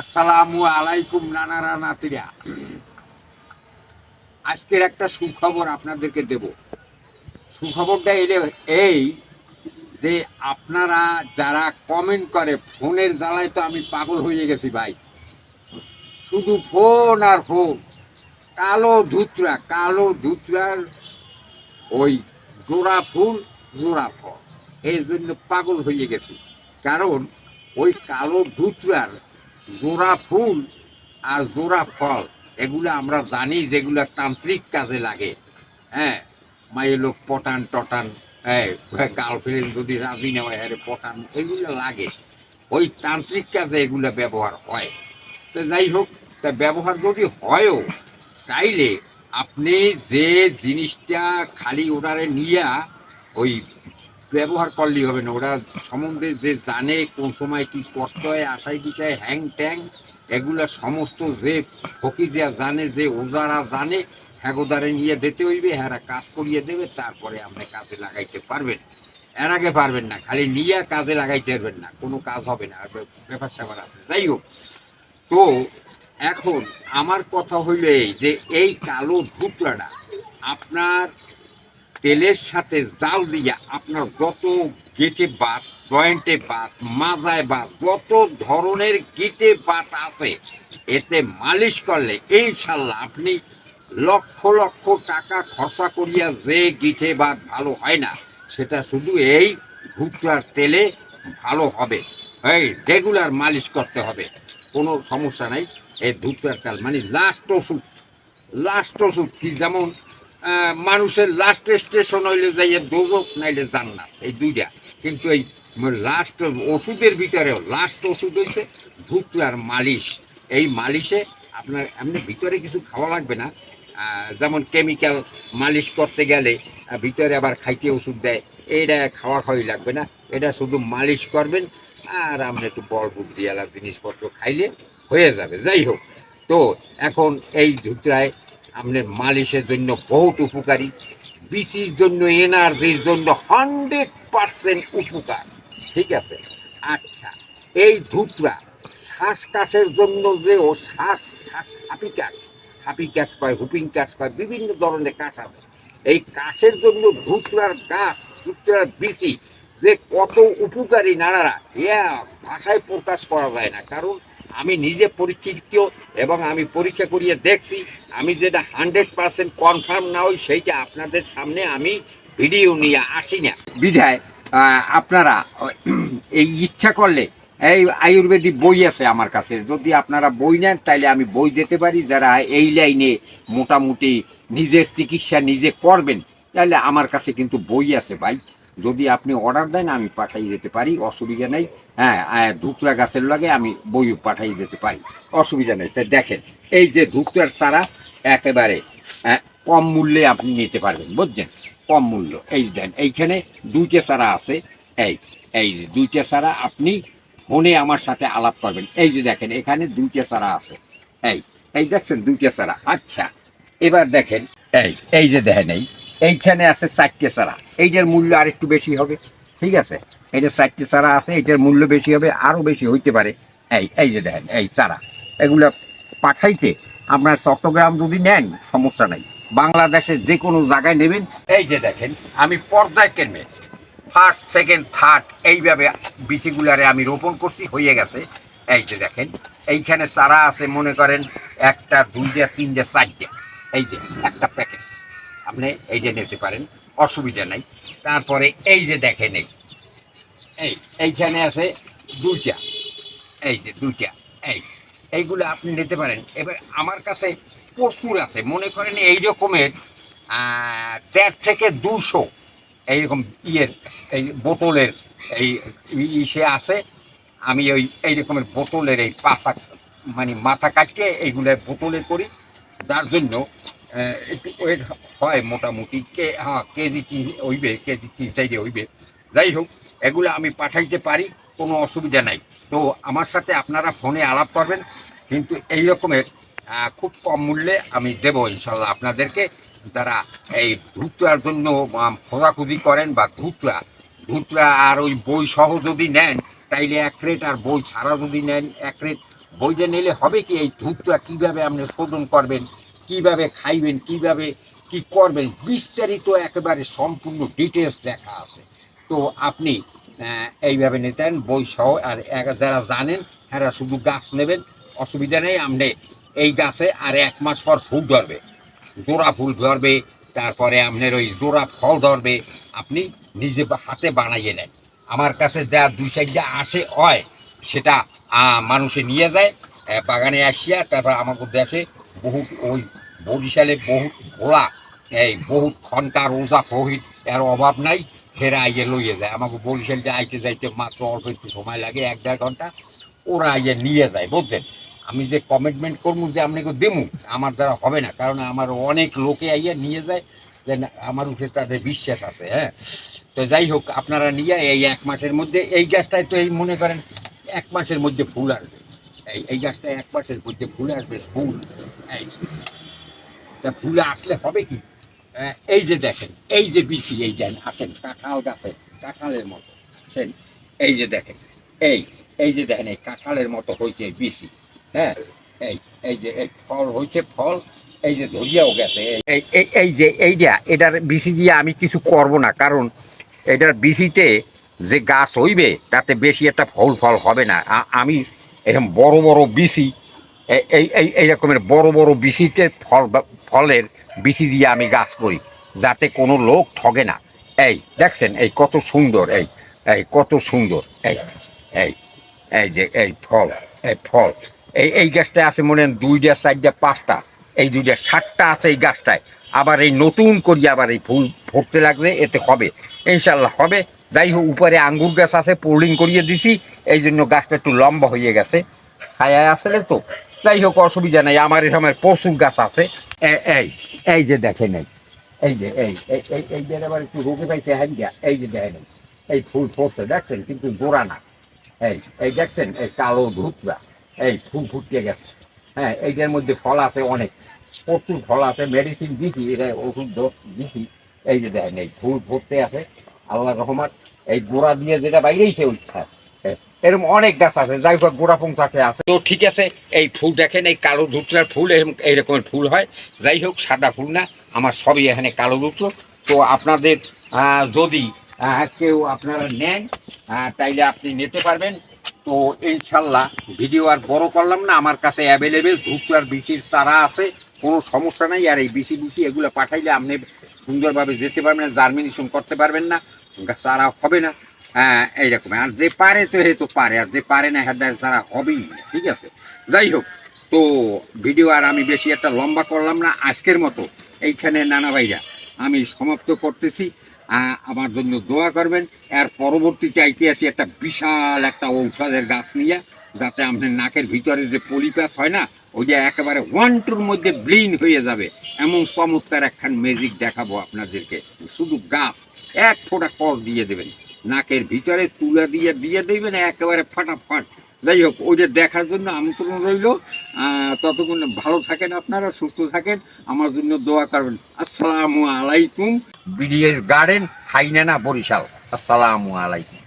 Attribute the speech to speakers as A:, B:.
A: আসসালামু আলাইকুম নানারা নাতিরা। আজকের একটা সুখবর আপনাদেরকে দেব। সুখবরটা এই যে আপনারা যারা কমেন্ট করে, ফোনের জ্বালায় তো আমি পাগল হয়ে গেছি ভাই। শুধু ফোন আর ফোন। কালো ধুতরার ওই জোড়া ফুল জোড়া ফল, এই জন্য পাগল হয়ে গেছি। কারণ ওই কালো ধুতরার জোড়া ফুল আর জোড়া ফল এগুলো আমরা জানি যেগুলো তান্ত্রিক কাজে লাগে। হ্যাঁ, মায়ের লোক পটান টটান, হ্যাঁ, গার্লফ্রেন্ড যদি রাজি না হয় আরে পটান, এগুলো লাগে। ওই তান্ত্রিক কাজে এগুলো ব্যবহার হয়। তো যাই হোক, তা ব্যবহার যদি হয়ও, তাইলে আপনি যে জিনিসটা খালি ওটারে নিয়ে ওই ব্যবহার করলেই হবে না। ওরা সম্বন্ধে যে জানে কোন সময় কি করতে হয়, আশায় বিষয় হ্যাং ট্যাং, এগুলা সমস্ত যে ফকিরা জানে, যে ওজারা জানে, হ্যাগোদারে নিয়ে দিতে হইবে, হ্যাঁ কাজ করিয়ে দেবে, তারপরে আপনি কাজে লাগাইতে পারবেন। এর আগে পারবেন না, খালি নিয়ে কাজে লাগাইতে পারবেন না, কোনো কাজ হবে না। আর ব্যাপার স্যাপার আছে। যাই হোক, তো এখন আমার কথা হইল এই যে এই কালো ধুতরাটা আপনার তেলের সাথে জাল দিয়া আপনার যত গেটে বাত, জয়েন্টে বাত, মাজায় বাত, যত ধরনের গেটে বাত আছে, এতে মালিশ করলে ইনশাল্লাহ আপনি লক্ষ লক্ষ টাকা খরচা করিয়া যে গিঠে বাত ভালো হয় না, সেটা শুধু এই ভুট্টার তেলে ভালো হবে। এই রেগুলার মালিশ করতে হবে, কোনো সমস্যা নাই। এই ভুট্টার তেল মানে লাস্ট ওষুধ কি, যেমন মানুষের লাস্ট স্টেশন হইলে যাইয়ে দোজক নাইলে জান্নাত, এই দুইটা। কিন্তু এই লাস্ট ওষুধের ভিতরেও লাস্ট ওষুধ হইছে ধুতরার মালিশ। এই মালিশে আপনার এমনি ভিতরে কিছু খাওয়া লাগবে না। যেমন কেমিক্যাল মালিশ করতে গেলে ভিতরে আবার খাইতে ওষুধ দেয়, এইটা খাওয়া খাওয়াই লাগবে না। এটা শুধু মালিশ করবেন আর আপনি একটু বল বুদ্ধি এলা জিনিসপত্র খাইলে হয়ে যাবে। যাই হোক, তো এখন এই ধুতরায় আপনার মালিশের জন্য বহুত উপকারী, বিচির জন্য, এনার্জির জন্য 100% উপকার। ঠিক আছে? আচ্ছা, এই ধুতরা শ্বাসকাশের জন্য, যে ও শ্বাস হাপি কাশ কয়, হুপিং কাশ কয়, বিভিন্ন ধরনের কাশ আছে। এই কাশের জন্য ধুতরার বিচি যে কত উপকারী নানারা, ভাষায় প্রকাশ করা যায় না। কারণ আমি নিজে পরীক্ষিত এবং আমি পরীক্ষা করিয়ে দেখছি। আমি যেটা 100% কনফার্ম না হই, সেইটা আপনাদের সামনে আমি ভিডিও নিয়ে আসি না বিধায় আপনারা এই ইচ্ছা করলে এই আয়ুর্বেদিক বই আছে আমার কাছে, যদি আপনারা বই নেন তাইলে আমি বই দিতে পারি। যারা এই লাইনে মোটামুটি নিজের চিকিৎসা নিজে করবেন, তাহলে আমার কাছে কিন্তু বই আছে ভাই। যদি আপনি অর্ডার দেন আমি পাঠাই দিতে পারি, অসুবিধা নেই। হ্যাঁ, ধুতরা গাছের লাগে আমি বইও পাঠাই দিতে পারি, অসুবিধা নেই। তাই দেখেন, এই যে ধুতরার চারা একেবারে কম মূল্যে আপনি নিতে পারবেন, বুঝছেন? কম মূল্য। এই দেন, এইখানে দুইটা চারা আছে। এই এই যে দুইটা চারা আপনি ফোনে আমার সাথে আলাপ করবেন। এই যে দেখেন, এখানে দুইটা চারা আছে। এই এই দেখছেন দুইটা চারা। আচ্ছা, এবার দেখেন, এই এই যে দেখেন, এইখানে আছে 4টে চারা। এইটার মূল্য আর একটু বেশি হবে। ঠিক আছে? এইটা 4টে চারা আছে, এইটার মূল্য বেশি হবে, আরও বেশি হইতে পারে। এই এই যে দেখেন, এই চারা এগুলো পাঠাইতে আপনার চট্টগ্রাম যদি নেন সমস্যা নাই, বাংলাদেশের যে কোনো জায়গায় নেবেন। এই যে দেখেন, আমি পর্যায় কেনবে ফার্স্ট সেকেন্ড থার্ড এইভাবে বিচিগুলারে আমি রোপণ করছি, হয়ে গেছে। এই যে দেখেন, এইখানে চারা আছে মনে করেন 1টা 2টা 3টা 4টে। এই যে একটা প্যাকেজ, আপনি এই যে নিতে পারেন, অসুবিধা নাই। তারপরে এই যে দেখেন, এইখানে আছে 2টা, এই যে 2টা, এইগুলো আপনি নিতে পারেন। এবার আমার কাছে প্রচুর আছে, মনে করেন এই রকমের 1.5 থেকে 200 এইরকম এই বোতলের এই ইসে আছে। আমি এই রকমের বোতলের এই পাশা মানে মাথা কাটিয়ে এইগুলো বোতলে করি, যার জন্য একটু ওয়েট হয় মোটামুটি কেজি 3 হইবে, কেজি 3-4 হইবে। যাই হোক, এগুলো আমি পাঠাইতে পারি, কোনো অসুবিধা নাই। তো আমার সাথে আপনারা ফোনে আলাপ করবেন, কিন্তু এই রকমের খুব কম মূল্যে আমি দেবো ইনশাল্লাহ আপনাদেরকে। যারা এই ধুতরার জন্য খোঁজাখুঁজি করেন, বা ধুতরা আর ওই বই সহ যদি নেন তাইলে 1 রেট, আর বই ছাড়া যদি নেন 1 রেট। বইটা নিলে হবে কি, এই ধূপটা কীভাবে আপনি শোধন করবেন, কিভাবে খাইবেন, কিভাবে কি করবেন, বিস্তারিত একেবারে সম্পূর্ণ ডিটেলস লেখা আছে। তো আপনি এইভাবে নিতেন বই সহ। আর যারা জানেন এরা শুধু গাছ নেবেন, অসুবিধা নেই। আপনি এই গাছে আর 1 মাস পর ফুল ধরবে, জোড়া ফুল ধরবে, তারপরে আপনার ওই জোড়া ফল ধরবে। আপনি নিজে হাতে বানাইয়ে নেন। আমার কাছে যা 2-4টা আসে হয় সেটা মানুষে নিয়ে যায় বাগানে আসিয়া। তারপর আমাকে দেশে বহুত ওই বরিশালে বহুত ঘোড়া, এই বহুত ঘন্টা রোজা ফহিত এর অভাব নাই, ফেরা আইয়ে লইয়ে যায়। আমাকে বরিশালটা আইতে যাইতে মাত্র অল্প একটু সময় লাগে, 1-1.5 ঘন্টা। ওরা আইয়ে নিয়ে যায়, বুঝছেন। আমি যে কমিটমেন্ট করবো যে আপনাকে দেবো, আমার দ্বারা হবে না, কারণ আমার অনেক লোকে আইয়া নিয়ে যায়, যে আমার উপরে তাদের বিশ্বাস আছে। হ্যাঁ, তো যাই হোক, আপনারা নিয়ে এই 1 মাসের মধ্যে এই গাছটায় তো এই মনে করেন 1 মাসের মধ্যে ফুল আসবে। এই গাছটা 1 মাসের মধ্যে ফুল আসবে, ফুল। এই তা ফুলে আসলে হবে কি, এই যে দেখেন, এই যে বিচি, এই দেন আসেন কাঁঠাল গাছে, কাঁঠালের মতো আসেন, এই যে দেখেন, এই এই যে দেখেন এই কাঁঠালের মতো হয়েছে এই বিচি। হ্যাঁ, এই এই যে এই ফল হয়েছে, ফল এই যে ধরিয়াও গেছে। এই এই এই যে এইটা, এটার বিচি দিয়ে আমি কিছু করব না, কারণ এটার বিচিতে যে গাছ হইবে তাতে বেশি একটা ফল হবে না। আমি এরকম বড় বড় বিচি, এই এই এই রকমের বড় বড় বিচিতে ফলের বিচি দিয়ে আমি গাছ করি, যাতে কোনো লোক ঠগে না। এই দেখছেন এই কত সুন্দর, এই এই কত সুন্দর, এই এই এই যে এই ফল, এই ফল এই গাছটায় আছে মনে হয় 2টা 4টা 5টা, এই 2টা 7টা আছে এই গাছটায়। আবার এই নতুন করি আবার এই ফুল ফুটতে লাগছে, এতে হবে ইনশাল্লাহ হবে। যাই হোক, উপরে আঙ্গুর গাছ আছে, পোল্ডিং করিয়ে দিছি, এই জন্য গাছটা একটু লম্বা হয়ে গেছে, ছায়া আসলে তো। যাই হোক, অসুবিধা নেই, আমার এখানে প্রচুর গাছ আছে। এই এই যে দেখেন, এই যে এই এই এই যে আবার একটু রোগে পাইছে, হ্যাঁ, এই যে দেখেন এই ফুল ফুটছে দেখছেন, কিন্তু জোড়া না। এই এই দেখছেন এই কালো ধূপটা, এই ফুল ফুটিয়ে গেছে। হ্যাঁ, এইটার মধ্যে ফল আছে অনেক, প্রচুর ফল আছে, মেডিসিন দিছি, এটা ওষুধ দিছি। এই যে দেখেন এই ফুল ফুটতে আছে, আল্লাহ রহমত। এই গোড়া দিয়ে যেটা বাইরেইছে ওইটা, এরকম অনেক গাছ আছে, যাই হোক গোড়া পৌঁছাতে আছে। তো ঠিক আছে, এই ফুল দেখেন, এই কালো ধুতরার ফুল এরকম এইরকমের ফুল হয়। যাই হোক, সাদা ফুল না, আমার সবই এখানে কালো ধুতর। তো আপনাদের যদি কেউ আপনারা নেন, তাইলে আপনি নিতে পারবেন। তো ইনশাল্লাহ ভিডিও আর বড় করলাম না, আমার কাছে অ্যাভেলেবেল ধুতরার বিচির চারা আছে, কোনো সমস্যা নাই। আর এই বিচি এগুলো পাঠাইলে আপনি সুন্দরভাবে যেতে পারবেন না, জার্মিনেশন করতে পারবেন না, চারা হবে না। হ্যাঁ, এইরকম। আর যে পারে তো হে তো পারে, আর যে পারে না হ্যাঁ ছাড়া হবেই না, ঠিক আছে। যাই হোক, তো ভিডিও আর আমি বেশি একটা লম্বা করলাম না, আজকের মতো এইখানে নানা ভাইরা আমি সমাপ্ত করতেছি। আমার জন্য দোয়া করবেন। এর পরবর্তীতে আইতে আসি একটা বিশাল একটা ঔষধের গাছ নিয়ে, যাতে আপনার নাকের ভিতরে যে পলিপাস হয় না, ওই যে একেবারে 1-2 মধ্যে ব্লিন হয়ে যাবে, এমন চমৎকার একখান ম্যাজিক দেখাবো আপনাদেরকে। শুধু গাছ 1 ফোঁটা কর দিয়ে দেবেন, নাকের ভিতরে তুলা দিয়ে দিয়ে দেবেন একেবারে ফাটাফাট। যাই হোক, ওইটা দেখার জন্য আমন্ত্রণ রইল। ততক্ষণ ভালো থাকেন, আপনারা সুস্থ থাকেন, আমার জন্য দোয়া করবেন। আসসালামু আলাইকুম। বিডিএস গার্ডেন, হাইনানা, বরিশাল। আসসালামু আলাইকুম।